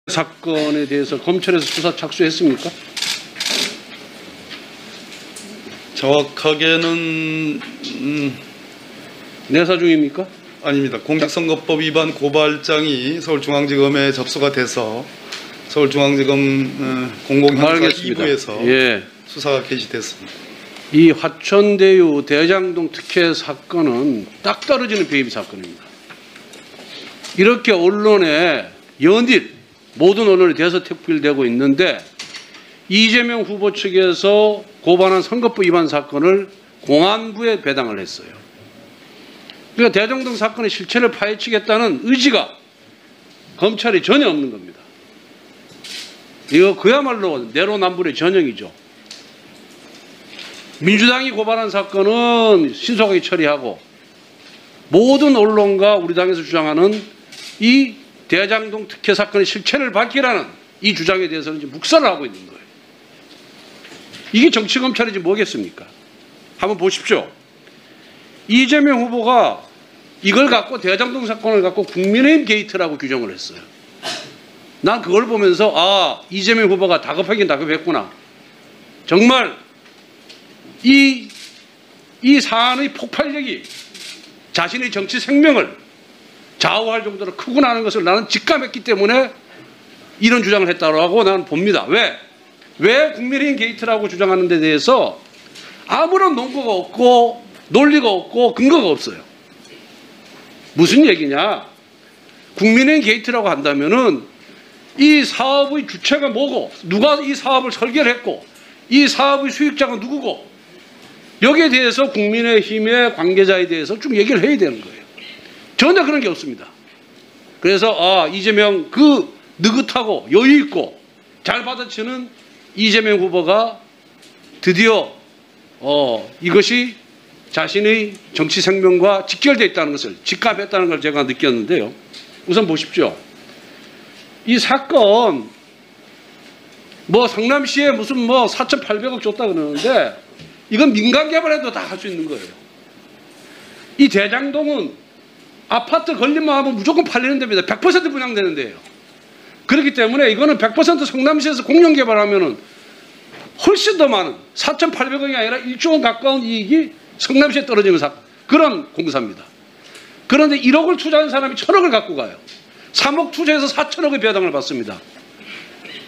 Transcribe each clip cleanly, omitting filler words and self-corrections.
사건에 대해서 검찰에서 수사 착수했습니까? 정확하게는 내사 중입니까? 아닙니다. 공직선거법 위반 고발장이 서울중앙지검에 접수가 돼서 서울중앙지검 공공형사 2부에서 수사가 개시됐습니다. 이 화천대유 대장동 특혜 사건은 딱 떨어지는 배임 사건입니다. 이렇게 언론에 연일 모든 언론이 대서특필되고 있는데 이재명 후보 측에서 고발한 선거법 위반 사건을 공안부에 배당을 했어요. 그러니까 대장동 사건의 실체를 파헤치겠다는 의지가 검찰이 전혀 없는 겁니다. 이거 그야말로 내로남불의 전형이죠. 민주당이 고발한 사건은 신속하게 처리하고 모든 언론과 우리 당에서 주장하는 이 대장동 특혜 사건의 실체를 밝히라는 이 주장에 대해서는 이제 묵살을 하고 있는 거예요. 이게 정치검찰이지 뭐겠습니까? 한번 보십시오. 이재명 후보가 이걸 갖고 대장동 사건을 갖고 국민의힘 게이트라고 규정을 했어요. 난 그걸 보면서 아, 이재명 후보가 다급하긴 다급했구나. 정말 이 사안의 폭발력이 자신의 정치 생명을 좌우할 정도로 크구나 하는 것을 나는 직감했기 때문에 이런 주장을 했다고 나는 봅니다. 왜 국민의힘 게이트라고 주장하는 데 대해서 아무런 논거가 없고 논리가 없고 근거가 없어요. 무슨 얘기냐? 국민의힘 게이트라고 한다면은 이 사업의 주체가 뭐고 누가 이 사업을 설계를 했고 이 사업의 수익자가 누구고 여기에 대해서 국민의힘의 관계자에 대해서 쭉 얘기를 해야 되는 거예요. 전혀 그런 게 없습니다. 그래서 이재명 그 느긋하고 여유 있고 잘 받아치는 이재명 후보가 드디어 이것이 자신의 정치 생명과 직결되어 있다는 것을 직감했다는 걸 제가 느꼈는데요. 우선 보십시오. 이 사건 성남시에 무슨 4,800억 줬다 그러는데 이건 민간 개발해도 다 할 수 있는 거예요. 이 대장동은 아파트 건립만 하면 무조건 팔리는 데입니다. 100% 분양되는 데예요. 그렇기 때문에 이거는 100% 성남시에서 공영 개발하면은 훨씬 더 많은 4,800억이 아니라 1조 원 가까운 이익이 성남시에 떨어지는 그런 공사입니다. 그런데 1억을 투자한 사람이 1,000억을 갖고 가요. 3억 투자해서 4,000억의 배당을 받습니다.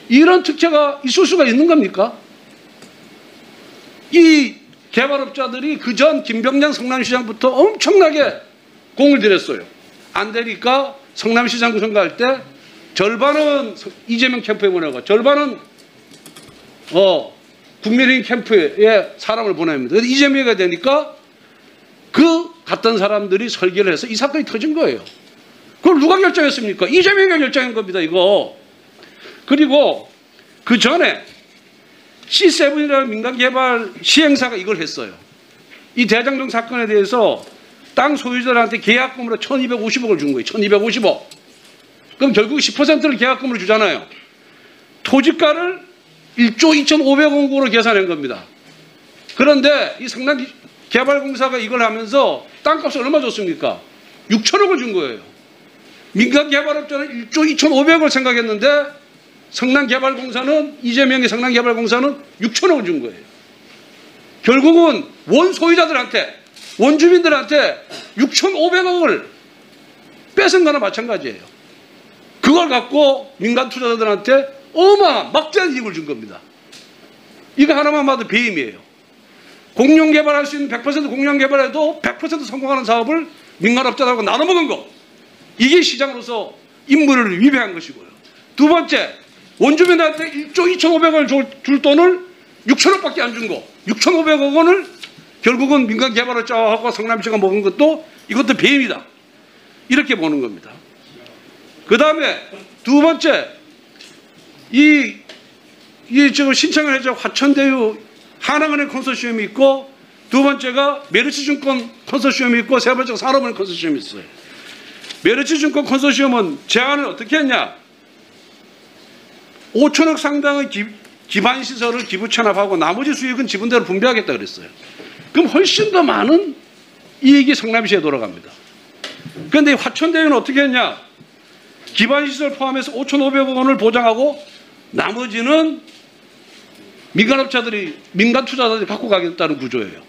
이런 특혜가 있을 수가 있는 겁니까? 이 개발업자들이 그전 김병장 성남시장부터 엄청나게 공을 들였어요. 안 되니까 성남시장 선거할 때 절반은 이재명 캠프에 보내고 절반은 국민의힘 캠프에 사람을 보냅니다. 그래서 이재명이 되니까 그 갔던 사람들이 설계를 해서 이 사건이 터진 거예요. 그걸 누가 결정했습니까? 이재명이 결정한 겁니다. 이거. 그리고 그 전에 C7이라는 민간개발 시행사가 이걸 했어요. 이 대장동 사건에 대해서 땅 소유자들한테 계약금으로 1,250억을 준 거예요. 1,250억. 그럼 결국 10%를 계약금으로 주잖아요. 토지가를 1조 2,500억 원으로 계산한 겁니다. 그런데 이 성남개발공사가 이걸 하면서 땅값을 얼마 줬습니까? 6천억을 준 거예요. 민간개발업자는 1조 2,500억을 생각했는데 성남개발공사는 이재명의 성남개발공사는 6천억을 준 거예요. 결국은 원소유자들한테 원주민들한테 6,500억을 뺏은 거나 마찬가지예요. 그걸 갖고 민간 투자자들한테 어마어마한 막대한 이익을 준 겁니다. 이거 하나만 봐도 배임이에요. 공영 개발할 수 있는 100% 공영 개발해도 100% 성공하는 사업을 민간업자들하고 나눠먹은 거. 이게 시장으로서 임무를 위배한 것이고요. 두 번째, 원주민한테 1조 2,500억을 줄 돈을 6천억밖에 안 준 거. 6,500억 원을 결국은 민간 개발업자하고 성남시가 먹은 것도 이것도 배임이다. 이렇게 보는 겁니다. 그 다음에 두 번째, 지금 신청을 해서 화천대유 하나은행 컨소시엄이 있고 두 번째가 메르츠증권 컨소시엄이 있고 세 번째가 산업은행 컨소시엄이 있어요. 메르츠증권 컨소시엄은 제안을 어떻게 했냐? 5천억 상당의 기반시설을 기부 체납하고 나머지 수익은 지분대로 분배하겠다 그랬어요. 그럼 훨씬 더 많은 이익이 성남시에 돌아갑니다. 그런데 화천대유는 어떻게 했냐? 기반시설 포함해서 5,500억 원을 보장하고 나머지는 민간업자들이, 민간 투자자들이 갖고 가겠다는 구조예요.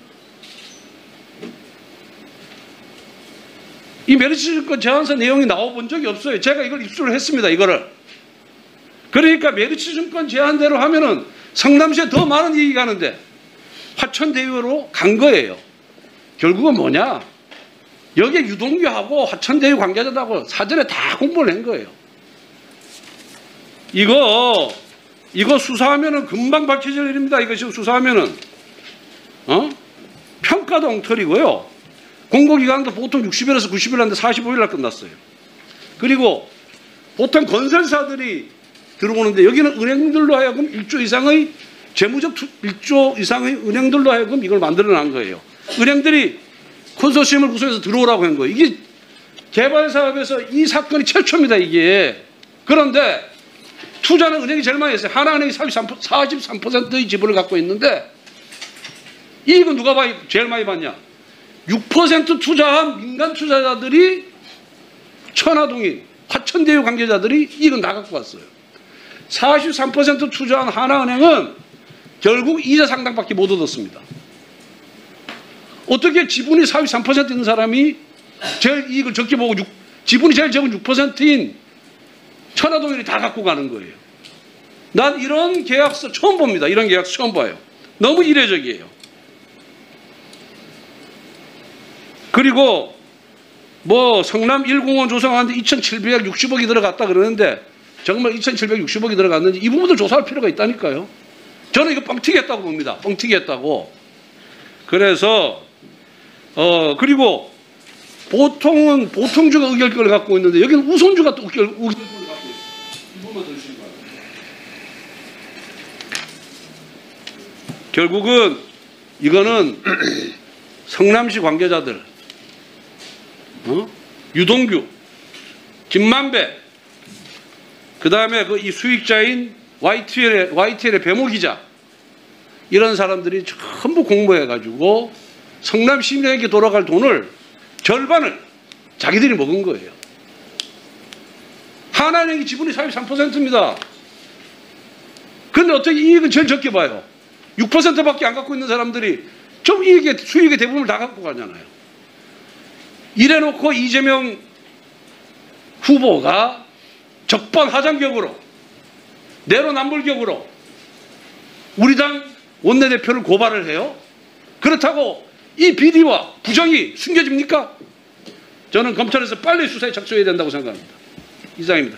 이 메리츠증권 제안서 내용이 나와본 적이 없어요. 제가 이걸 입수를 했습니다. 이거를. 그러니까 메리츠증권 제안대로 하면은 성남시에 더 많은 이익이 가는데 화천대유로 간 거예요. 결국은 뭐냐? 여기에 유동규하고 화천대유 관계자들하고 사전에 다 공모를 한 거예요. 이거 수사하면은 금방 밝혀질 일입니다. 이거 지금 수사하면은 평가도 엉터리고요. 공고기간도 보통 60일에서 90일 하는데 45일 날 끝났어요. 그리고 보통 건설사들이 들어오는데 여기는 은행들로 하여금 1조 이상의 재무적 1조 이상의 은행들로 하여금 이걸 만들어낸 거예요. 은행들이 컨소시엄을 구성해서 들어오라고 한 거예요. 이게 개발 사업에서 이 사건이 최초입니다. 이게. 그런데 투자는 은행이 제일 많이 했어요. 하나은행이 43%의 지분을 갖고 있는데 이익은 누가 제일 많이 받냐? 6% 투자한 민간 투자자들이 천화동인 화천대유 관계자들이 이익은 다 갖고 왔어요. 43% 투자한 하나은행은 결국 이자 상당밖에 못 얻었습니다. 어떻게 지분이 43% 있는 사람이 제일 이익을 적게 보고 지분이 제일 적은 6%인 천화동인이 다 갖고 가는 거예요. 난 이런 계약서 처음 봅니다. 이런 계약서 처음 봐요. 너무 이례적이에요. 그리고 뭐 성남 1공원 조성하는데 2,760억이 들어갔다 그러는데 정말 2,760억이 들어갔는지 이 부분도 조사할 필요가 있다니까요. 저는 이거 뻥튀기 했다고 봅니다. 뻥튀기 했다고. 그래서 그리고 보통은 보통주가 의결권을 갖고 있는데 여기는 우선주가 또 의결권을 갖고 있어요. 이 부분만 들으시기 바랍니다. 결국은 이거는 성남시 관계자들 유동규, 김만배, 그 다음에 이 수익자인 YTN의 배모 기자 이런 사람들이 전부 공모해가지고 성남 시민에게 돌아갈 돈을 절반을 자기들이 먹은 거예요. 하나은행이 지분이 43%입니다. 그런데 어떻게 이익은 제일 적게 봐요? 6%밖에 안 갖고 있는 사람들이 좀 수익의 대부분을 다 갖고 가잖아요. 이래놓고 이재명 후보가 적반하장격으로 내로남불격으로 우리 당 원내대표를 고발을 해요. 그렇다고 이 비리와 부정이 숨겨집니까? 저는 검찰에서 빨리 수사에 착수해야 된다고 생각합니다. 이상입니다.